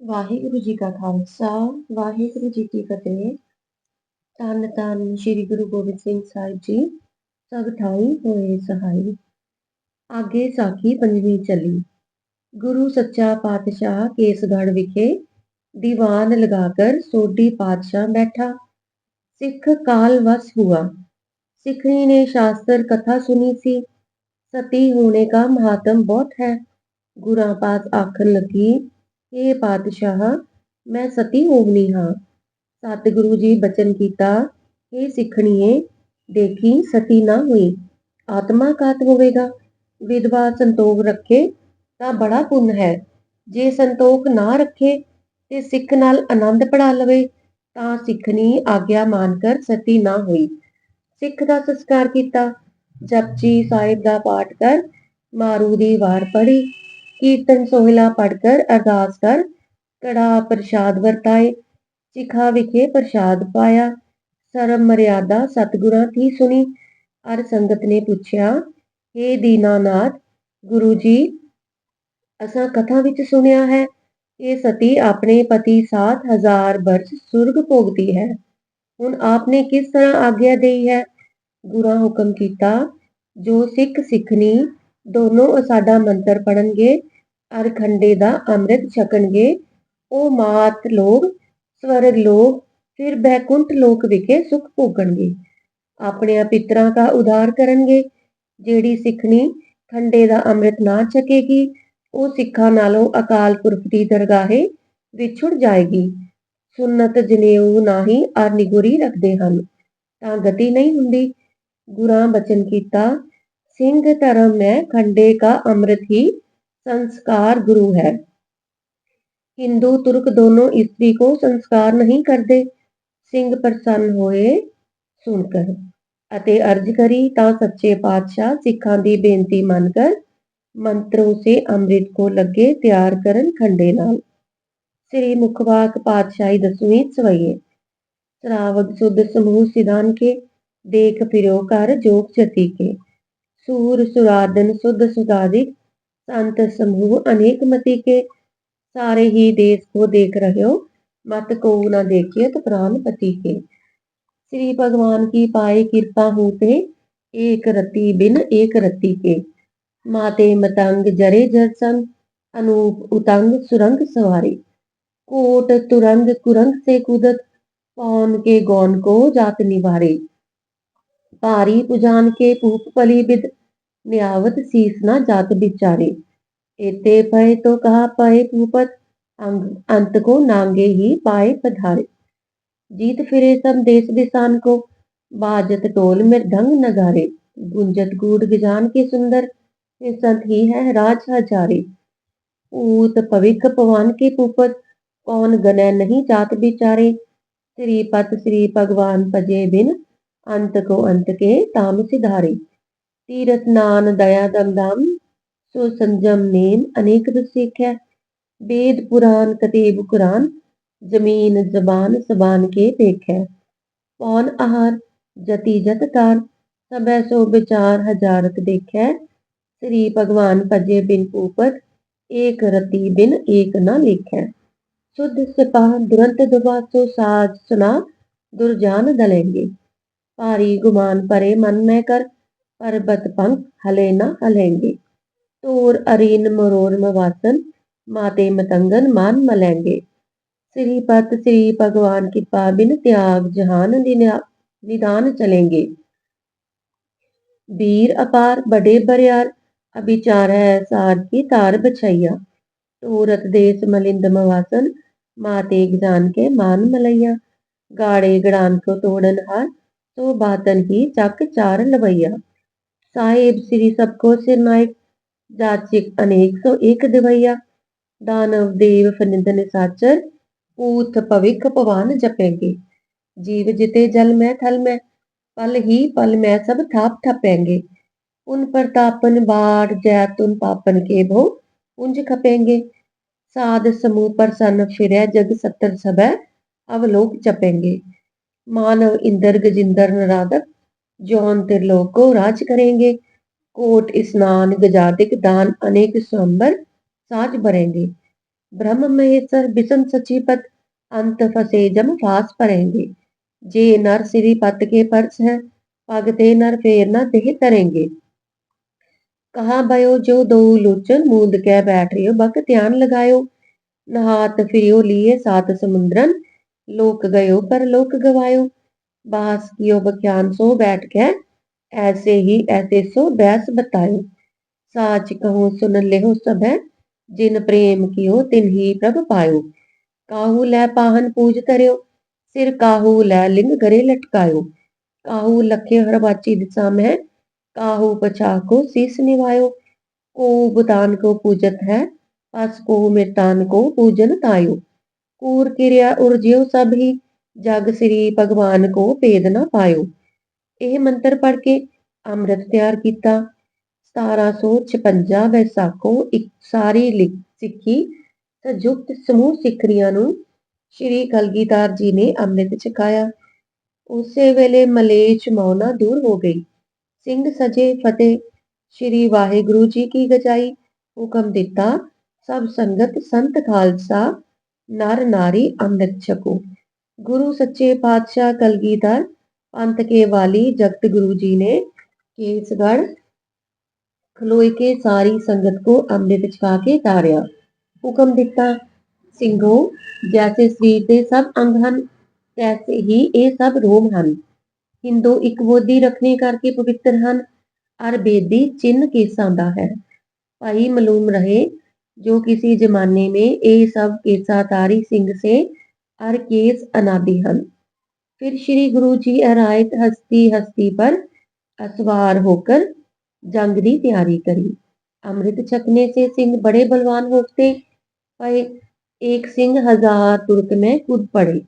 ਵਾਹਿਗੁਰੂ ਜੀ ਕਾ ਖਾਲਸਾ ਵਾਹਿਗੁਰੂ ਜੀ ਕੀ ਫਤਿਹ। ਧੰਨ ਧੰਨ ਸ੍ਰੀ ਗੁਰੂ ਗੋਬਿੰਦ ਸਿੰਘ ਸਾਹਿਬ ਜੀ ਸਭ ਠਾਈ ਹੋਏ ਸਹਾਈ। ਆਗੇ ਸਾਖੀ ਪੰਜਵੀਂ ਚੱਲੀ। ਗੁਰੂ ਸੱਚਾ ਪਾਤਸ਼ਾਹ ਕੇਸਗੜ੍ਹ ਵਿਖੇ ਦੀਵਾਨ लगाकर सोढ़ी पातशाह बैठा। सिख काल वश हुआ। सिखनी ने शास्त्र कथा सुनी सी। सती होने का महात्म बहुत है। गुरां पास आखन लगी, हे पातशाह मैं सती होवनी हाँ। सतगुरु जी बचन कीता, हे सिखणीए देखी सती ना हुई आत्मा घात होवेगा। विधवा संतोख रखे तां बड़ा पुण्य है। जे संतोख ना रखे ते सिख नाल आनंद पढ़ा लवे तां सिखनी आग्या मानकर सती ना हुई। सिख दा संस्कार कीता। जपजी साहिब दा पाठ कर, मारू दी वार पढ़ी, कीर्तन सोहला पढ़कर अरदास कर, कड़ा प्रसाद वरताए, सिखा विखे प्रसाद पाया। शर्म मर्यादा सतगुरां थी सुनी। अर संगत ने पूछया, हे दीनानाथ गुरु जी असां कथा विच सुनिया है कि सती अपने पति 7,000 वर्ष सुर्ग भोगती है। हुण आपने किस तरह आग्या दी है? गुरां हुक्म कीता, जो सिख सिखनी दोनों साडा मंत्र पढ़नगे अर खंडे दा अमृत छकणगे ਉਹ ਮਾਤ ਲੋਕ स्वर्ग लोक फिर बैकुंठ लोक विखे सुख भोगणगे। अपने पितरां का उद्धार करनगे। जेड़ी सिखनी खंडे दा अमृत ना छकेगी ਉਹ सिखा नालों अकाल पुरख दी दरगाहे विछुड़ जाएगी। सुन्नत जनेऊ नाही अर निगुरी रखदे हन तां गति नहीं हुंदी। गुरां बचन कीता, सिंह धर्म में खंडे का अमृत ही संस्कार गुरु है। हिंदू तुर्क दोनों स्त्री को संस्कार नहीं करते। सिंह प्रसन्न होए सुनकर अते अर्ज करी तां सच्चे पातशाह सिखां दी बेनती मनकर मंत्रों से अमृत को लगे तैयार करन खंडे नाल। श्री मुखवाक पातशाही 10वीं सवैये। श्रावक सुध समूह सिधान के देख फिरो कर जोग जति के। सूर सुरादन सुध सुधादिक संत समूह अनेक मति के। सारे ही देश को देख रहे हो मत को न देखिए तो प्राण पति के। श्री भगवान की पाए कृपा होते एक रति बिन एक रति के। माते मतंग जरे जर संग अनूप उतंग सुरंग सवारी। कोट तुरंग कुरंग से कूदत पौन के गौन को जात निवारे। पारी पुजान के पूप पली बिद न्यावत शीस न जात बिचारे। एते पए तो कहा पए पूपत अंत को नांगे ही पाए पधारे। जीत फिरे सब देश दिसान को बाजत टोल मृदंग नगारे। गुंजत गूढ़ गजान के सुंदर संत ही है राज हजारे। पूत पविक पवन के पूपत कौन गनय नहीं जात बिचारे। श्रीपत श्री भगवान भजे बिन अंत को अंत के ताम सिधारे। तीरथ नान दया दम दम सो संजम नेम अनेक दुख है। वेद पुराण कतेब कुरान जमीन जबान सबान के पेख है। पौन आहार जति जत तार सबै सो विचार हजारत देख है। श्री भगवान भजे बिन पूपत एक रति बिन एक न लिख है। शुद्ध सिपाह दुरंत दुबासो साज सुना दुर्जान दलेंगे। भारी गुमान परे मन में कर पर्वत पंख हले न हलेंगे। तोर अरीन मरोर मवासन माते मतंगन मान मलेंगे। श्रीपत श्री भगवान कृपा बिन त्याग जहान निदान चलेंगे। वीर अपार बड़े बरियार अभिचार है सार की तार बछैया। तोरत देश मलिंद मवासन माते जान के मान मलैया। गाड़े गड़ान को तोड़न हार तो बातन ही चक चार लवैया। साहेब श्री सबको सिर नायक जाचिक अनेक सो एक दिवैया। दानव देव फनिंदन साचर पूत पविक पवान जपेंगे। जीव जिते जल में थल में पल ही पल में सब थाप ठपेंगे। उन प्रतापन बाढ़ जैतुन पापन के भो उंज खपेंगे। साध समूह प्रसन्न फिरै जग सत्तर सबै अवलोक चपेंगे। मानव इंद्र गजिंदर नरादक जौन त्रिलोक को राज करेंगे। कोट स्नान गजादिक दान अनेक स्वयंवर साज भरेंगे। ब्रह्म महेश्वर बिसन सचीपत अंत फसे जम फास परेंगे। जे नर सिरी पत के परस है, पगते नर फेर न देह तरेंगे। कहा भयो जो दो लोचन मूंद कै बैठ रहे बक ध्यान लगायो। नहात फिरियो लिए सात समुद्रन, लोक गयो पर लोक गवायो। बास कियो बख्यान सो बैठ के, ऐसे ही ऐसे सो बैस बतायो। साच कहूँ सुन लेहो सब है, जिन प्रेम कियो तिन ही प्रभ पायो। काहू लै पाहन पूज तरयो, सिर काहू लै लिंग गरे लटकायो। काहू लखे हरबाची दिशा में, काहू पछा को शीस निवायो। को बुतान को पूजत है, पस को मृतान को पूजन तायो। कूर किरिया उर्जियो सब ही, जग श्री भगवान को भेद न पायो। ਇਹ ਮੰਤਰ ਪੜ੍ਹ ਕੇ ਅੰਮ੍ਰਿਤ ਤਿਆਰ ਕੀਤਾ। 1756 ਵੈਸਾਖੋ ਇੱਕ ਸਾਰੀ ਸਿੱਖੀ ਸੰਯੁਕਤ ਸਮੂਹ ਸਿੱਖੜੀਆਂ ਨੂੰ ਸ਼੍ਰੀ ਕਲਗੀਧਰ ਜੀ ਨੇ ਅੰਮ੍ਰਿਤ ਛਕਾਇਆ। ਉਸੇ ਵੇਲੇ ਮਲੇਛ ਮੌਨਾ ਦੂਰ ਹੋ ਗਈ। ਸਿੰਘ ਸਜੇ ਫਤਿਹ ਸ਼੍ਰੀ ਵਾਹਿਗੁਰੂ ਜੀ ਕੀ ਗਜਾਈ। ਹੁਕਮ ਦਿੱਤਾ ਸਭ ਸੰਗਤ ਸੰਤ ਖਾਲਸਾ ਨਰ ਨਾਰੀ ਅੰਮ੍ਰਿਤ ਛਕੋ। गुरु सच्चे पातशाह कलगीधर पंथ के वाली जगत गुरु जी ने केसगढ़ खलोई के सारी संगत को अमृत छका के तारिया। हुक्म दिता ਸਿੰਘੋ जैसे शरीर के सब अंग ਹਨ तैसे ही ये सब रोम ਹਨ। हिंदू एक बोधी रखने करके पवित्र ਹਨ और बेदी चिन्ह केसां दा है। भाई मालूम रहे जो किसी जमाने में ये सब केसाधारी सिंह से और केस अनादि हन। फिर श्री गुरु जी अरायत हस्ती हस्ती पर असवार होकर जंग की तैयारी करी। अमृत छकने से सिंह बड़े बलवान होते पर एक सिंह 1000 तुर्क में कूद पड़े,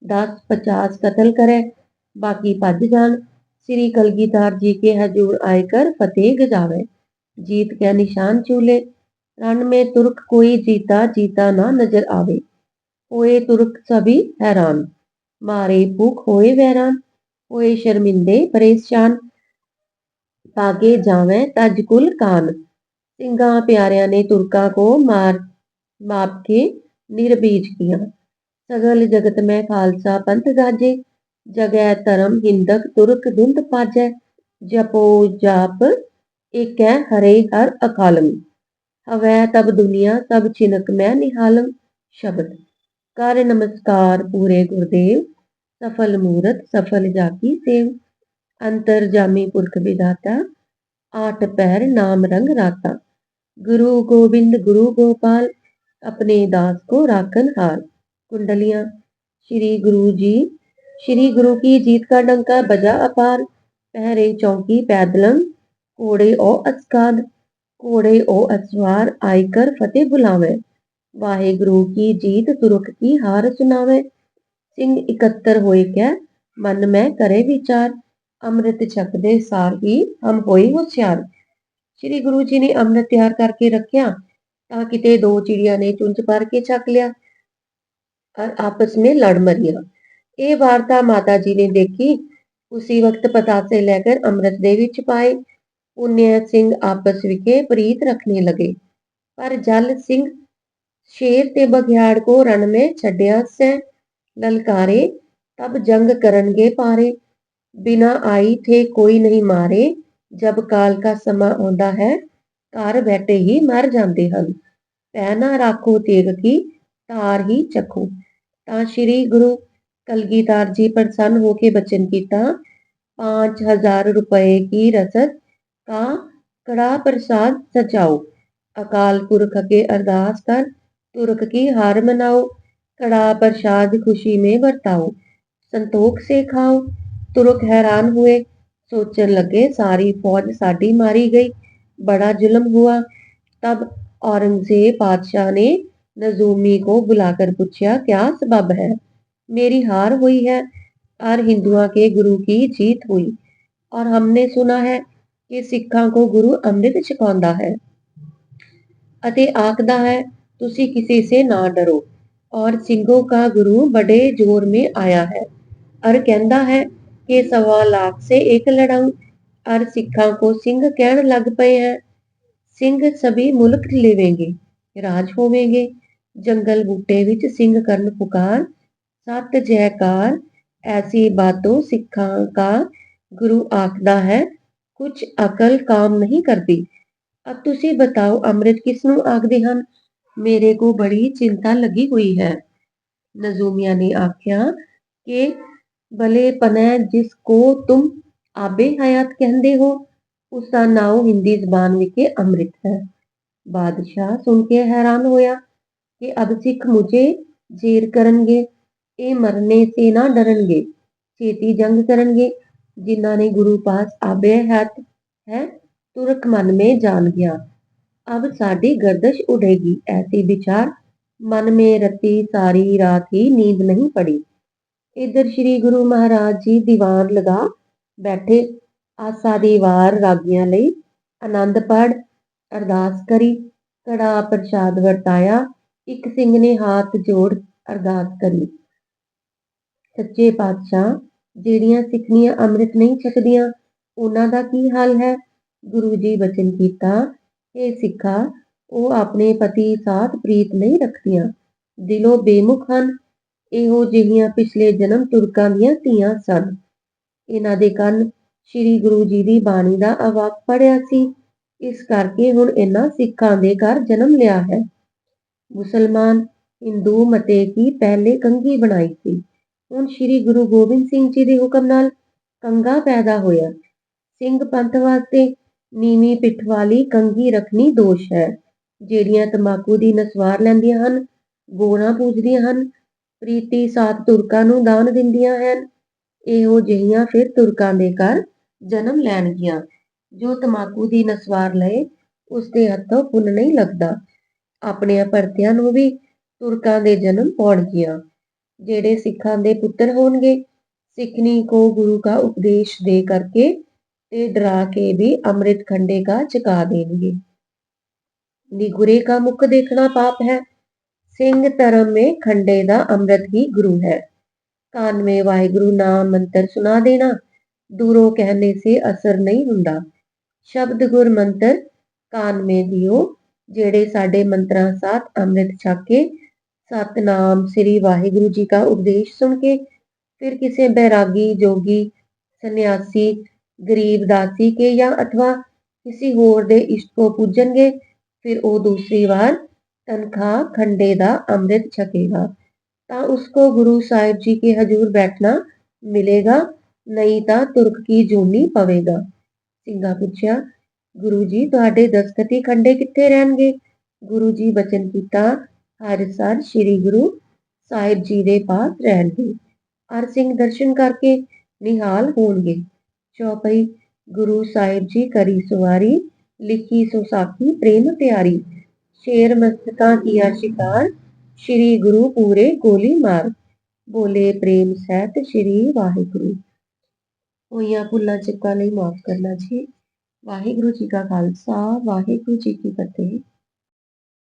10-50 कत्ल करे, बाकी भज जान। श्री कलगीधर जी के हजूर आकर फतेह गजावे, जीत के निशान चूले। रण में तुर्क कोई जीता जीता ना नजर आवे। होए तुर्क सभी हैरान, मारे भूख होए वैरान, होए शर्मिंदे परेशान, भागे जावे तज कुल कान। सिंगा प्यारिया ने तुर्का को माप के निर्बीज किया। सगल जगत में खालसा पंथ गाजे, जगह धर्म हिंदक तुर्क धुंध पाजै। जपो जाप एक हरे हर अकालम, हवै तब दुनिया सब छिनक में निहालम। शब्द कर नमस्कार पूरे गुरुदेव, सफल मूरत सफल जाकी सेव। अंतर जामी पुरख विधाता, आठ पैर नाम रंग राता। गुरु गोविंद गुरु गोपाल, अपने दास को राखन हार। कुंडलियां श्री गुरु जी, श्री गुरु की जीत का डंका बजा अपार। पहरे चौकी पैदलम, कोड़े ओ अस्काद, कोड़े ओ असवार आयकर फतेह बुलावे। वाहेगुरु की जीत तुरक की हार सुनावे। सिंह इकत्तर होए क्या मन में करे विचार, अमृत छकदे सार ही हम होए होशियार। श्री गुरु जी ने अमृत तैयार करके रखिया तां किते दो चिड़िया ने चुंझ भर के छक लिया और आपस में लड़ मरिया। ये वार्ता माता जी ने देखी। उसी वक्त पतासे लेकर अमृत दे विच पाए। पुण्य सिंह आपस विखे प्रीत रखने लगे। पर जल सिंह शेर ते बघियाड़ को रण में छड्या सै। ललकारे तब जंग करनगे पारे, बिना आई थे कोई नहीं मारे। जब काल का समा आंदा है, घर बैठे ही मर जाते हैं। पहना राखो तेग की तार ही चखो। ता श्री गुरु कलगीधर जी प्रसन्न होके बचन किया, 5000 रुपए की रसद का कड़ा प्रसाद सजाओ। अकाल पुरख के अरदास कर तुर्क की हार मनाओ। कड़ा प्रसाद खुशी में बरताओ, संतोख से खाओ। तुर्क हैरान हुए, सोचन लगे सारी फौज साडी मारी गई, बड़ा जुल्म हुआ। तब औरंगजेब बादशाह ने नजूमी को बुलाकर पूछा, क्या सबब है? मेरी हार हुई है और हिंदुओं के गुरु की जीत हुई, और हमने सुना है कि सिखा को गुरु अमृत छकाउंदा है अते आखदा है तुसी किसी से ना डरो। और सिंहों का गुरु बड़े जोर में आया है और कहता है कि 1.25 लाख से एक लड़ाऊं। और सिखा को सिंह कहन लग पे हैं, सिंह सभी मुल्क लेवेंगे, राज होवेंगे। जंगल बूटे विच सिंह करन पुकार, सत जयकार ऐसी बातों सिखां का गुरु आखदा है, कुछ अकल काम नहीं करती। अब तुसी बताओ अमृत किसनों आखदे हन? मेरे को बड़ी चिंता लगी हुई है। नजूमिया ने आख्या कि भले पनै जिसको तुम आबे हयात कहंदे हो, उसका नाम हिंदी जबान विच अमृत है। बादशाह सुन के हैरान होया कि अब सिख मुझे जेर करनगे, ये मरने से ना डरनगे, छेती जंग करनगे। जिन्ना ने गुरु पास आबे हयात है, तुरक मन में जान गया, अब साडी गर्दश उड़ेगी। ऐसे विचार मन में रती सारी रात ही नींद नहीं पड़ी। इधर श्री गुरु महाराज जी दीवान लगा बैठे, आसा दी वार रागियां लई आनंद पढ़ अरदास करी, कड़ा प्रसाद वरताया। एक सिंह ने हाथ जोड़ अरदास करी, सच्चे पातशाह, ਜਿਹੜੀਆਂ ਸਿੱਖਣੀਆਂ ਅੰਮ੍ਰਿਤ ਨਹੀਂ ਛਕਦੀਆਂ ਉਹਨਾਂ ਦਾ ਕੀ ਹਾਲ ਹੈ? ਗੁਰੂ ਜੀ ਬਚਨ ਕੀਤਾ, ਇਹ ਸਿੱਖਾ ਉਹ ਆਪਣੇ ਪਤੀ ਸਾਥ ਪ੍ਰੀਤ ਨਹੀਂ ਰੱਖਦੀਆਂ, ਦਿਲੋਂ ਬੇਮੁਖ ਹਨ। ਇਹੋ ਜਿਹੀਆਂ ਪਿਛਲੇ ਜਨਮ ਤੁਰਕਾਂ ਦੀਆਂ ਧੀਆਂ ਸਨ। ਇਹਨਾਂ ਦੇ ਕੰਨ ਸ੍ਰੀ ਗੁਰੂ ਜੀ ਦੀ ਬਾਣੀ ਦਾ ਅਵਾਕ ਪੜਿਆ ਸੀ, ਇਸ ਕਰਕੇ ਹੁਣ ਇਹਨਾਂ ਸਿੱਖਾਂ ਦੇ ਘਰ ਜਨਮ ਲਿਆ ਹੈ। ਮੁਸਲਮਾਨ ਹਿੰਦੂ ਮਤੇ ਕੀ ਪਹਿਲੇ ਕੰਘੀ ਬਣਾਈ ਸੀ, ਹੁਣ ਸ੍ਰੀ ਗੁਰੂ ਗੋਬਿੰਦ ਸਿੰਘ ਜੀ ਦੇ ਹੁਕਮ ਨਾਲ ਕੰਘਾ ਪੈਦਾ ਹੋਇਆ। ਸਿੰਘ ਪੰਥ ਵਾਸਤੇ ਨੀਵੀਂ ਪਿੱਠ ਵਾਲੀ ਕੰਘੀ ਰੱਖਣੀ ਦੋਸ਼ ਹੈ। ਜਿਹੜੀਆਂ ਤੰਬਾਕੂ ਦੀ ਨਸਵਾਰ ਲੈਂਦੀਆਂ ਹਨ, ਗੋਣਾ ਪੂਜਦੀਆਂ ਹਨ, ਪ੍ਰੀਤੀ ਸਾਥ ਤੁਰਕਾਂ ਨੂੰ ਦਾਨ ਦਿੰਦੀਆਂ ਹਨ, ਇਹੋ ਜਿਹੀਆਂ ਫਿਰ ਤੁਰਕਾਂ ਦੇ ਘਰ ਜਨਮ ਲੈਣਗੀਆਂ। ਜੋ ਤੰਬਾਕੂ ਦੀ ਨਸਵਾਰ ਲਏ ਉਸਦੇ ਹੱਥੋਂ ਪੁੰਨ ਨਹੀਂ ਲੱਗਦਾ। ਆਪਣਿਆਂ ਭਰਤਿਆਂ ਨੂੰ ਵੀ ਤੁਰਕਾਂ ਦੇ ਜਨਮ ਪਾਉਣਗੀਆਂ। ਜਿਹੜੇ ਸਿੱਖਾਂ ਦੇ ਪੁੱਤਰ ਹੋਣਗੇ, सिखनी को गुरु का उपदेश दे करके ते डरा के भी अमृत खंडे का चुका देंगे। निगुरे का मुख देखना पाप है, सिंह धर्म में खंडे दा अमृत ही गुरु है। कान में वाहिगुरु नाम मंत्र सुना देना, दूरों कहने से असर नहीं हुंदा। शब्द गुर मंत्र कान में दियो, जेड़े साडे मंत्रा साथ अमृत छक के सतनाम श्री वाहिगुरु जी का उपदेश सुन के फिर किसी बैरागी जोगी सन्यासी गरीब दासी के या अथवा किसी होर दे इष्ट को पूजनगे, फिर वो दूसरी बार तनख्वाह खंडे दा अमृत छकेगा, ता उसको गुरु साहिब जी के हजूर बैठना मिलेगा, नहीं ता तुर्क की जूनी पवेगा। सिंघा पूछया, गुरु जी तुहाडे दस्तखती खंडे कित्थे रहणगे? गुरु जी बचन कीता, हर साल श्री गुरु साहिब जी दे पास रहणगे। हर सिंह दर्शन करके निहाल होणगे। चौपाई, गुरु साहिब जी करी सवारी, लिखी सो साखी प्रेम प्यारी, शेर मस्तका किया शिकार, श्री गुरु पूरे गोली मार, बोले प्रेम सहित श्री वाहिगुरु। होइयां भुल्लां चुकां लई माफ करना जी। वाहिगुरु जी का खालसा, वाहिगुरु जी की फतेह।